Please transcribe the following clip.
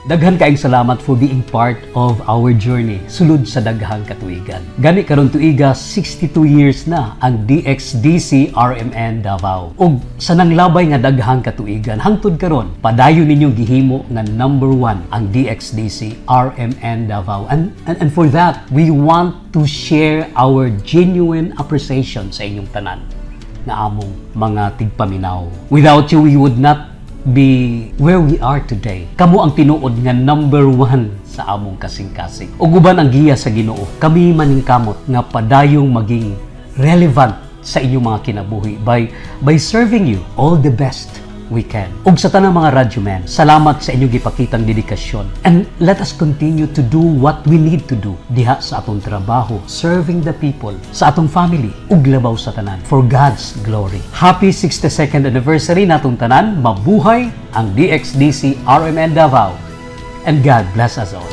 Daghan kaayong salamat for being part of our journey sulod sa daghang katuigan. Gani karon tuiga 62 years na ang DXDC RMN Davao. Ug sa nanglabay nga daghang katuigan hangtod karon padayon ninyong gihimo nga number 1 ang DXDC RMN Davao. And for that, we want to share our genuine appreciation sa inyong tanan na among mga tigpaminaw. Without you, we would not be where we are today. Kamo ang tinuod nga number 1 sa among kasing-kasing. Ug uban ang giya sa Ginoo, kami maningkamot nga padayong maging relevant sa inyong mga kinabuhi by serving you all the best we can. Ug sa tanang mga radyomen, salamat sa inyong gipakitang dedikasyon. And let us continue to do what we need to do diha sa atong trabaho, serving the people, sa atong family, ug labaw sa tanan for God's glory. Happy 62nd anniversary natong tanan. Mabuhay ang DXDC RMN Davao. And God bless us all.